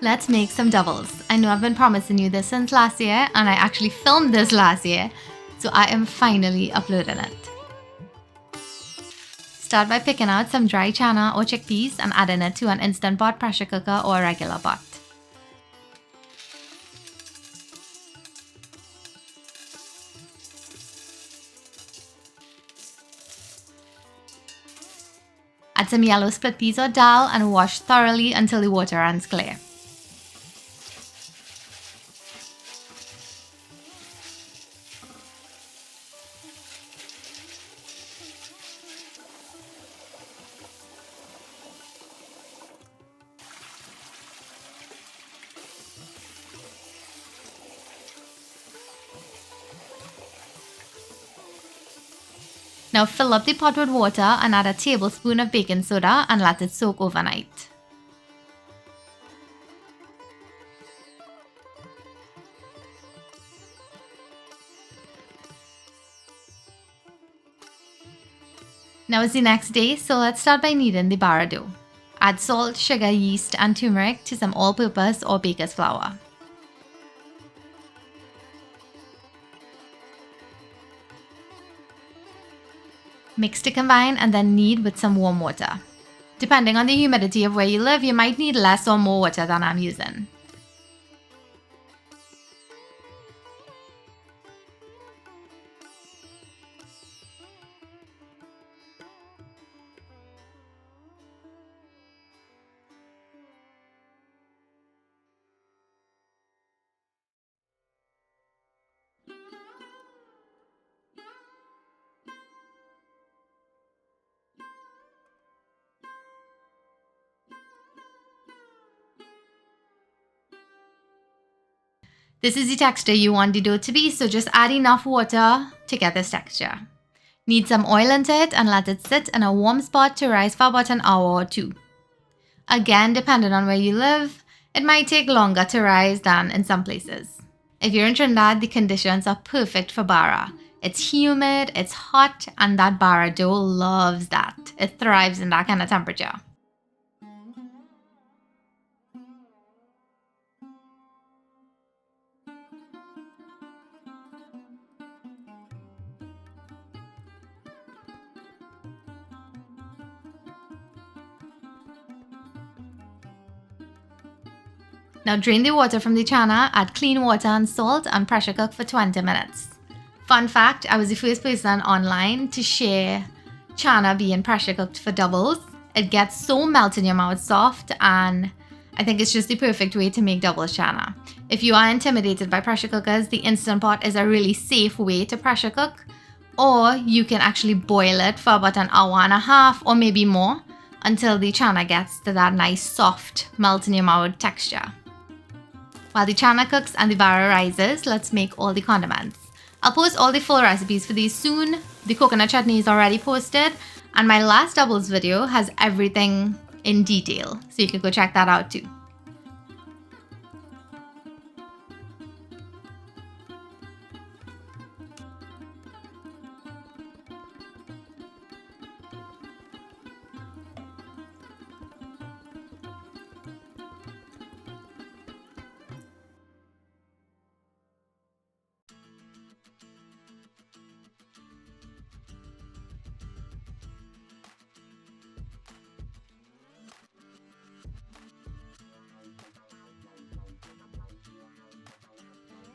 Let's make some doubles. I know I've been promising you this since last year, and I actually filmed this last year, so I am finally uploading it. Start by picking out some dried channa or chickpeas and adding it to an Instant Pot pressure cooker or a regular pot. Add some yellow split peas or dal and wash thoroughly until the water runs clear. Now fill up the pot with water and add a tablespoon of baking soda and let it soak overnight. Now it's the next day, so let's start by kneading the Bara dough. Add salt, sugar, yeast and turmeric to some all-purpose or baker's flour. Mix to combine and then knead with some warm water. Depending on the humidity of where you live, you might need less or more water than I'm using. This is the texture you want the dough to be, so just add enough water to get this texture. Knead some oil into it and let it sit in a warm spot to rise for about an hour or two. Again, depending on where you live, it might take longer to rise than in some places. If you're in Trinidad, the conditions are perfect for Bara. It's humid, it's hot, and that Bara dough loves that. It thrives in that kind of temperature. Now drain the water from the channa, add clean water and salt and pressure cook for 20 minutes. Fun fact, I was the first person online to share channa being pressure cooked for doubles. It gets so melt in your mouth soft, and I think it's just the perfect way to make doubles channa. If you are intimidated by pressure cookers, the Instant Pot is a really safe way to pressure cook, or you can actually boil it for about an hour and a half or maybe more until the channa gets to that nice soft melt in your mouth texture. While the channa cooks and the Bara rises, let's make all the condiments. I'll post all the full recipes for these soon. The coconut chutney is already posted, and my last doubles video has everything in detail, so you can go check that out too.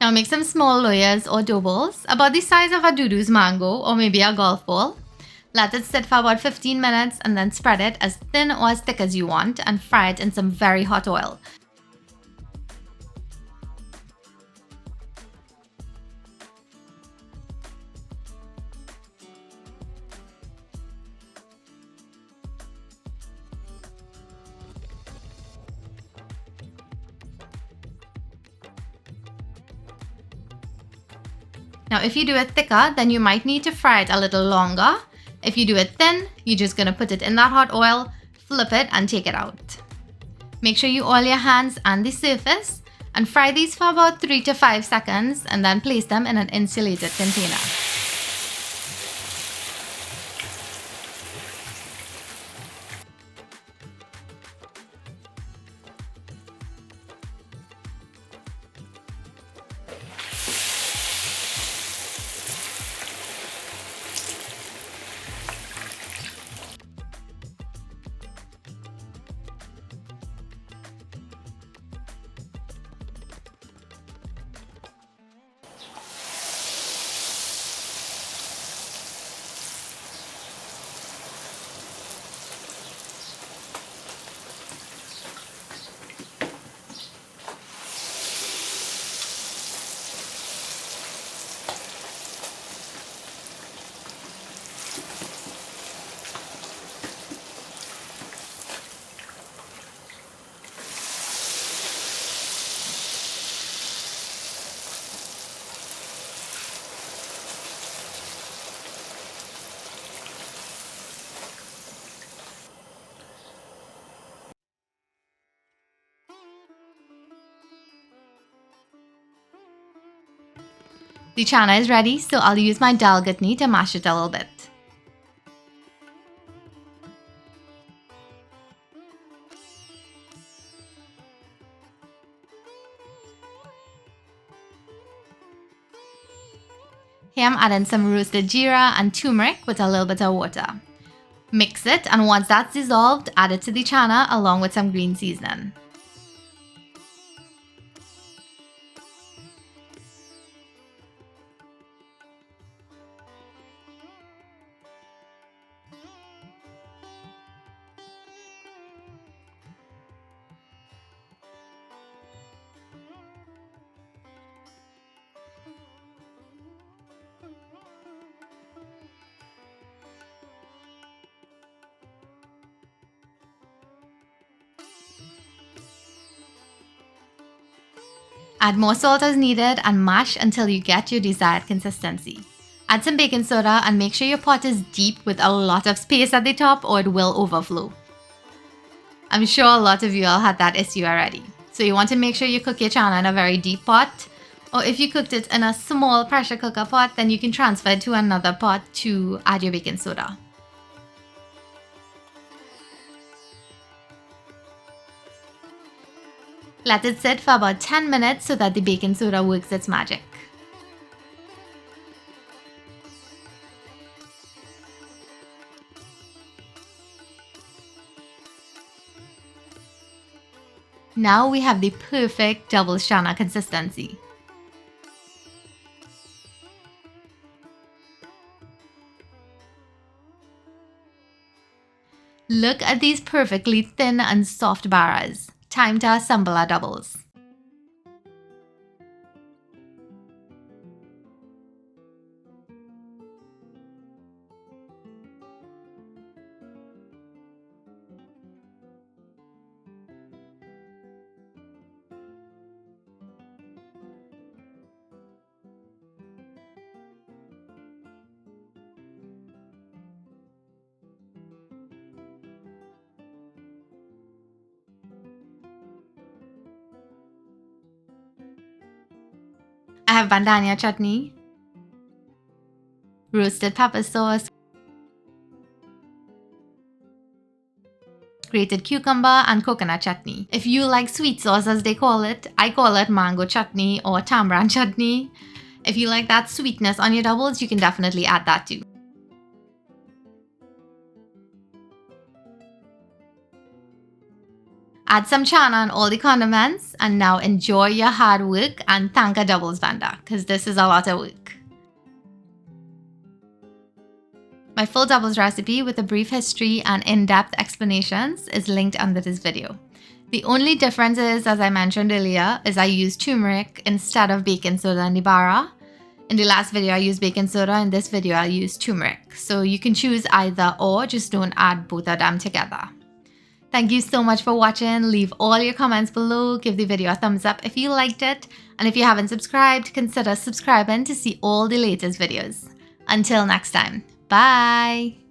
Now make some small Loyas or dough balls, about the size of a doo-doo's mango or maybe a golf ball. Let it sit for about 15 minutes and then spread it as thin or as thick as you want and fry it in some very hot oil. Now if you do it thicker, then you might need to fry it a little longer. If you do it thin, you're just going to put it in that hot oil, flip it and take it out. Make sure you oil your hands and the surface and fry these for about 3 to 5 seconds and then place them in an insulated container. The channa is ready, so I'll use my dal gutney to mash it a little bit. Here I'm adding some roasted jeera and turmeric with a little bit of water. Mix it, and once that's dissolved, add it to the channa along with some green seasoning. Add more salt as needed and mash until you get your desired consistency. Add some baking soda and make sure your pot is deep with a lot of space at the top or it will overflow. I'm sure a lot of you all had that issue already. So you want to make sure you cook your channa in a very deep pot, or if you cooked it in a small pressure cooker pot, then you can transfer it to another pot to add your baking soda. Let it sit for about 10 minutes so that the baking soda works its magic. Now we have the perfect double channa consistency. Look at these perfectly thin and soft baras. Time to assemble our doubles. I have Bandhania chutney, roasted pepper sauce, grated cucumber, and coconut chutney. If you like sweet sauce as they call it, I call it mango chutney or tamarind chutney. If you like that sweetness on your doubles, you can definitely add that too. Add some channa and all the condiments, and now enjoy your hard work and thank a doubles vendor, because this is a lot of work. My full doubles recipe with a brief history and in-depth explanations is linked under this video. The only difference is, as I mentioned earlier, is I use turmeric instead of baking soda in the bara. In the last video I used baking soda, in this video I'll use turmeric. So you can choose either or, just don't add both of them together. Thank you so much for watching. Leave all your comments below. Give the video a thumbs up if you liked it. And if you haven't subscribed, consider subscribing to see all the latest videos. Until next time, bye!